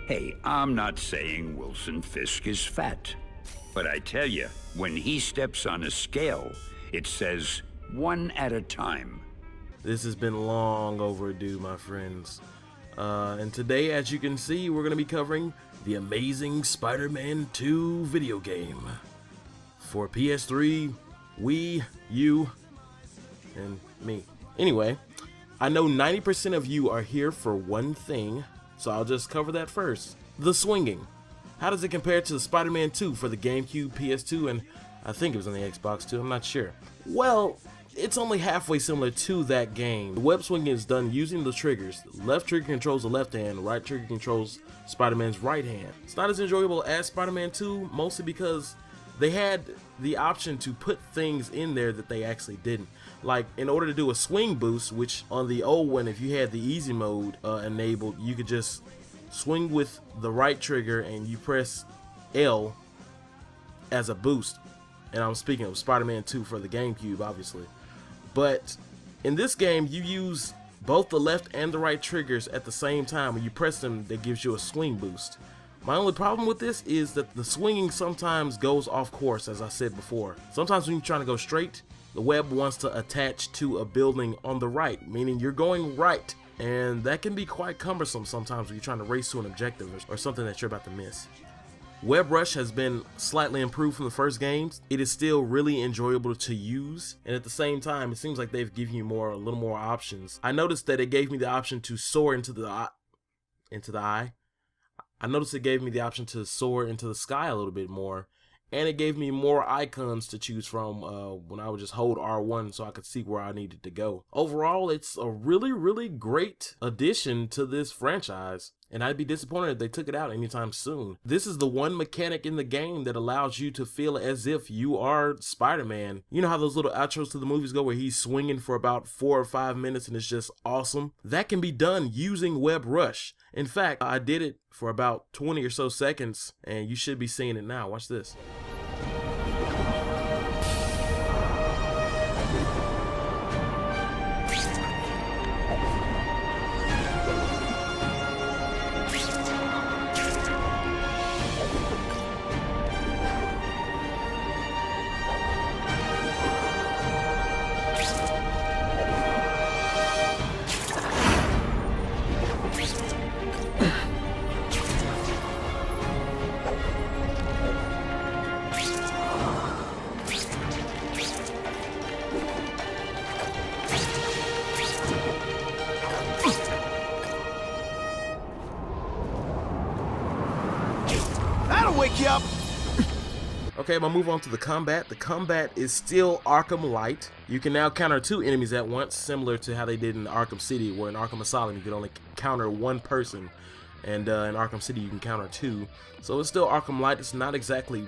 Hey, I'm not saying Wilson Fisk is fat, but I tell you, when he steps on a scale, it says 1 at a time. This has been long overdue, my friends. And today, as you can see, we're going to be covering the Amazing Spider-Man 2 video game for PS3, Wii, U, and me. Anyway, I know 90% of you are here for one thing, so I'll just cover that first. The swinging. How does it compare to Spider-Man 2 for the GameCube, PS2, and I think it was on the Xbox too, I'm not sure. Well, it's only halfway similar to that game. The web swinging is done using the triggers. Left trigger controls the left hand, right trigger controls Spider-Man's right hand. It's not as enjoyable as Spider-Man 2, mostly because they had the option to put things in there that they actually didn't. Like, in order to do a swing boost, which on the old one, if you had the easy mode enabled, you could just swing with the right trigger and you press L as a boost. And I'm speaking of Spider-Man 2 for the GameCube, obviously. But in this game, you use both the left and the right triggers at the same time. When you press them, that gives you a swing boost. My only problem with this is that the swinging sometimes goes off course, as I said before. Sometimes when you're trying to go straight, the web wants to attach to a building on the right, meaning you're going right. And that can be quite cumbersome sometimes when you're trying to race to an objective or something that you're about to miss. Web Rush has been slightly improved from the first games. It is still really enjoyable to use, and at the same time, it seems like they've given you a little more options. I noticed that it gave me the option to soar into the eye. I noticed it gave me the option to soar into the sky a little bit more, and it gave me more icons to choose from when I would just hold R1 so I could see where I needed to go. Overall, it's a really, really great addition to this franchise. And I'd be disappointed if they took it out anytime soon. This is the one mechanic in the game that allows you to feel as if you are Spider-Man. You know how those little outros to the movies go where he's swinging for about 4 or 5 minutes and it's just awesome? That can be done using Web Rush. In fact, I did it for about 20 or so seconds and you should be seeing it now. Watch this. Wake you up. Okay, I'm gonna move on to the combat. The combat is still Arkham Light. You can now counter 2 enemies at once, similar to how they did in Arkham City, where in Arkham Asylum you could only counter 1 person, and in Arkham City you can counter 2. So it's still Arkham Light. It's not exactly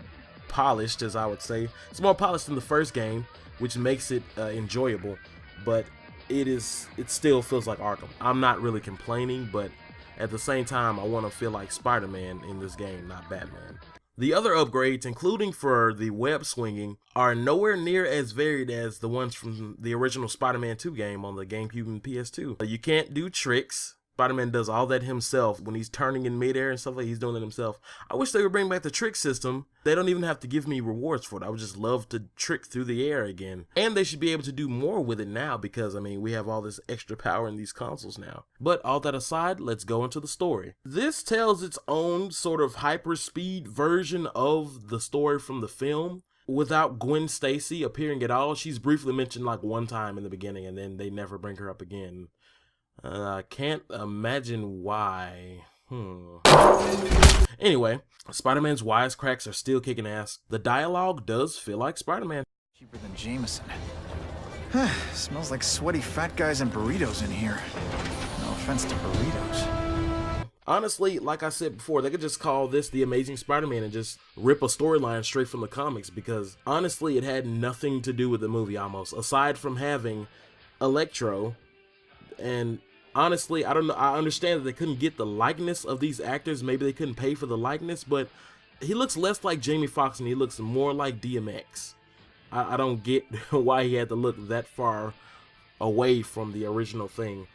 polished, as I would say. It's more polished than the first game, which makes it enjoyable, but it still feels like Arkham. I'm not really complaining, but at the same time, I want to feel like Spider-Man in this game, not Batman. The other upgrades, including for the web swinging, are nowhere near as varied as the ones from the original Spider-Man 2 game on the GameCube and PS2. You can't do tricks. Spider-Man does all that himself when he's turning in midair and stuff like he's doing it himself. I wish they would bring back the trick system. They don't even have to give me rewards for it. I would just love to trick through the air again. And they should be able to do more with it now because, I mean, we have all this extra power in these consoles now. But all that aside, let's go into the story. This tells its own sort of hyper-speed version of the story from the film. Without Gwen Stacy appearing at all. She's briefly mentioned like one time in the beginning and then they never bring her up again. I can't imagine why. Anyway, Spider-Man's wisecracks are still kicking ass. The dialogue does feel like Spider-Man. Cheaper than Jameson. Smells like sweaty fat guys and burritos in here. No offense to burritos. Honestly, like I said before, they could just call this The Amazing Spider-Man and just rip a storyline straight from the comics because honestly, it had nothing to do with the movie almost, aside from having Electro. And honestly, I don't know. I understand that they couldn't get the likeness of these actors. Maybe they couldn't pay for the likeness, but he looks less like Jamie Foxx and he looks more like DMX. I don't get why he had to look that far away from the original thing.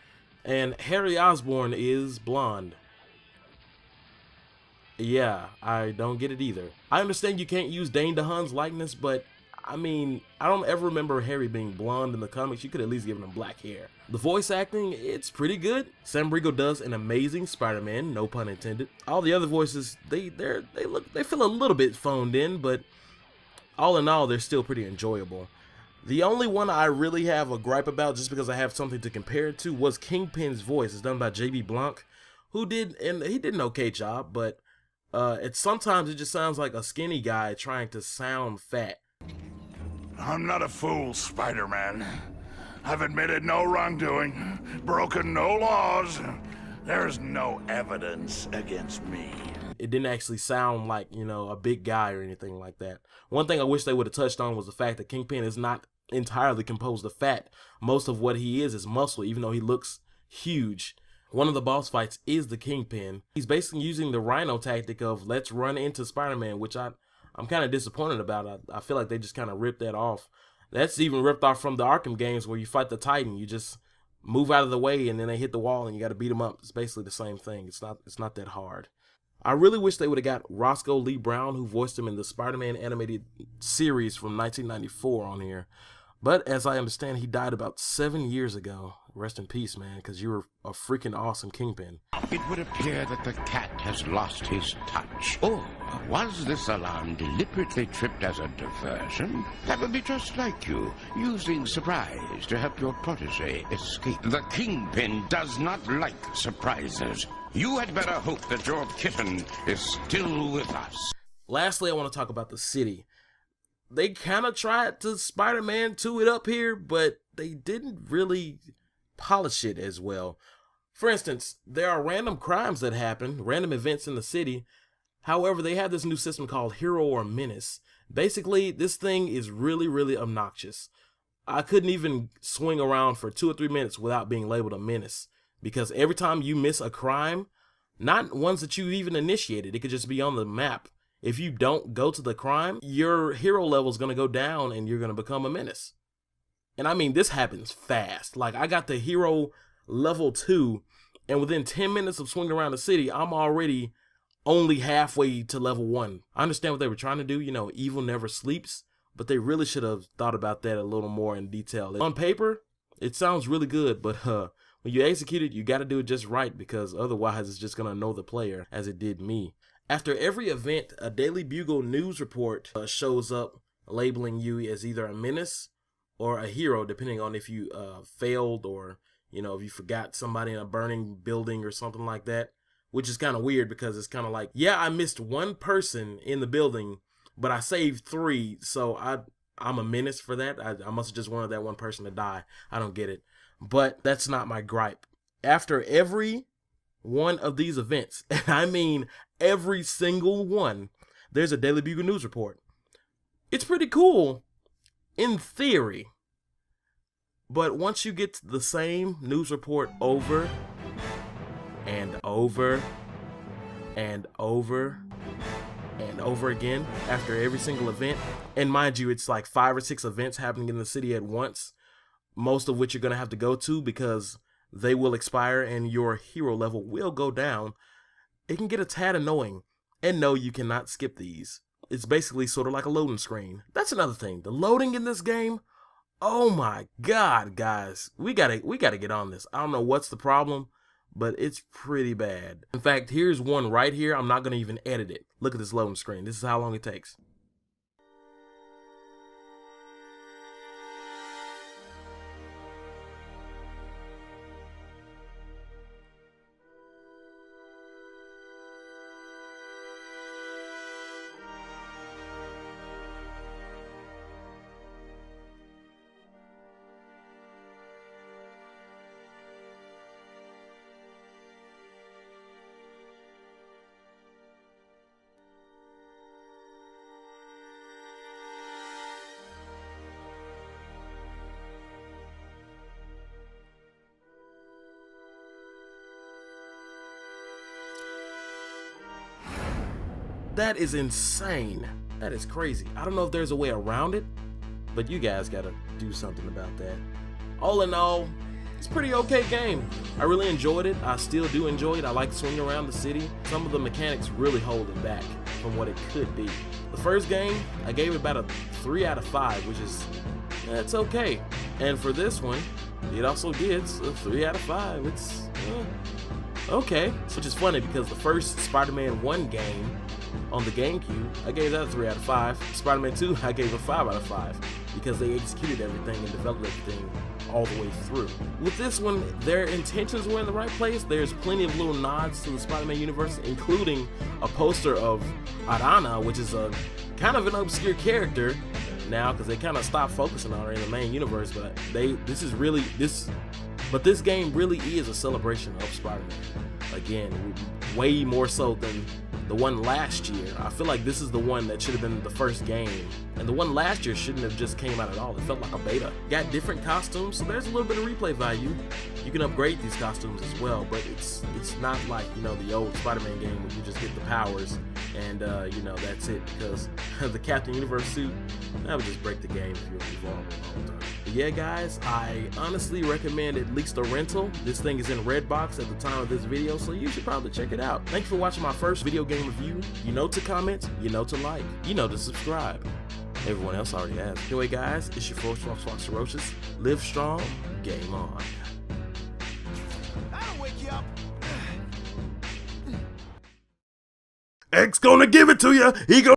And Harry Osborn is blonde. Yeah, I don't get it either. I understand you can't use Dane DeHaan's likeness, but I mean, I don't ever remember Harry being blonde in the comics. You could at least give him black hair. The voice acting, it's pretty good. Sam Riegel does an amazing Spider-Man, no pun intended. All the other voices, they feel a little bit phoned in, but all in all, they're still pretty enjoyable. The only one I really have a gripe about, just because I have something to compare it to, was Kingpin's voice. It's done by J.B. Blanc, he did an okay job, but sometimes it just sounds like a skinny guy trying to sound fat. I'm not a fool, Spider-Man. I've admitted no wrongdoing, broken no laws. There's no evidence against me. It didn't actually sound like, a big guy or anything like that. One thing I wish they would have touched on was the fact that Kingpin is not entirely composed of fat. Most of what he is muscle, even though he looks huge. One of the boss fights is the Kingpin. He's basically using the Rhino tactic of let's run into Spider-Man, which I'm kind of disappointed about. I feel like they just kind of ripped that off. That's even ripped off from the Arkham games where you fight the Titan. You just move out of the way and then they hit the wall and you got to beat them up. It's basically the same thing. It's not that hard. I really wish they would have got Roscoe Lee Brown, who voiced him in the Spider-Man animated series from 1994 on here. But as I understand, he died about 7 years ago. Rest in peace, man, because you were a freaking awesome Kingpin. It would appear that the cat has lost his touch. Or was this alarm deliberately tripped as a diversion? That would be just like you, using surprise to help your protege escape. The Kingpin does not like surprises. You had better hope that your kitten is still with us. Lastly, I want to talk about the city. They kind of tried to Spider-Man 2 it up here, but they didn't really polish it as well. For instance, there are random crimes that happen, random events in the city. However, they have this new system called Hero or Menace. Basically, this thing is really, really obnoxious. I couldn't even swing around for 2 or 3 minutes without being labeled a menace. Because every time you miss a crime, not ones that you even initiated, it could just be on the map. If you don't go to the crime, your hero level is going to go down and you're going to become a menace. And I mean, this happens fast. Like, I got the hero level 2, and within 10 minutes of swinging around the city, I'm already only halfway to level 1. I understand what they were trying to do. Evil never sleeps, but they really should have thought about that a little more in detail. On paper, it sounds really good, but when you execute it, you got to do it just right, because otherwise it's just going to annoy the player, as it did me. After every event, a Daily Bugle news report shows up labeling you as either a menace or a hero, depending on if you failed or, if you forgot somebody in a burning building or something like that, which is kind of weird because it's kind of like, yeah, I missed one person in the building, but I saved 3, so I'm a menace for that. I must have just wanted that one person to die. I don't get it. But that's not my gripe. After every one of these events, and I mean every single one, there's a Daily Bugle news report. It's pretty cool in theory, but once you get the same news report over and over and over and over again after every single event, and mind you, it's like 5 or 6 events happening in the city at once, most of which you're going to have to go to because they will expire and your hero level will go down, it can get a tad annoying. And no, you cannot skip these. It's basically sort of like a loading screen. That's another thing. The loading in this game, oh my god, guys. We gotta get on this. I don't know what's the problem, but it's pretty bad. In fact, here's one right here. I'm not going to even edit it. Look at this loading screen. This is how long it takes. That is insane. That is crazy. I don't know if there's a way around it, but you guys gotta do something about that. All in all, it's a pretty okay game. I really enjoyed it. I still do enjoy it. I like swinging around the city. Some of the mechanics really hold it back from what it could be. The first game, I gave it about a 3 out of 5, which is, it's okay. And for this one, it also gets a 3 out of 5. It's okay. Which is funny because the first Spider-Man 1 game on the GameCube, I gave that a 3 out of 5. Spider-Man 2, I gave a 5 out of 5 because they executed everything and developed everything all the way through. With this one, their intentions were in the right place. There's plenty of little nods to the Spider-Man universe, including a poster of Arana, which is a kind of an obscure character now because they kind of stopped focusing on her in the main universe. But this game really is a celebration of Spider-Man. Again, way more so than the one last year. I feel like this is the one that should have been the first game, and the one last year shouldn't have just came out at all. It felt like a beta. Got different costumes, so there's a little bit of replay value. You can upgrade these costumes as well, but it's not like, you know, the old Spider-Man game where you just get the powers and you know, that's it, because the Captain Universe suit, that would just break the game if you were involved all the time. But yeah, guys, I honestly recommend at least a rental. This thing is in Redbox at the time of this video, so you should probably check it out. Thanks for watching my first video game review. You know to comment, you know to like, you know to subscribe. Everyone else already has. Anyway, guys, it's your Foxarocious. Live strong, game on. That'll wake you up. X gonna give it to you. He gonna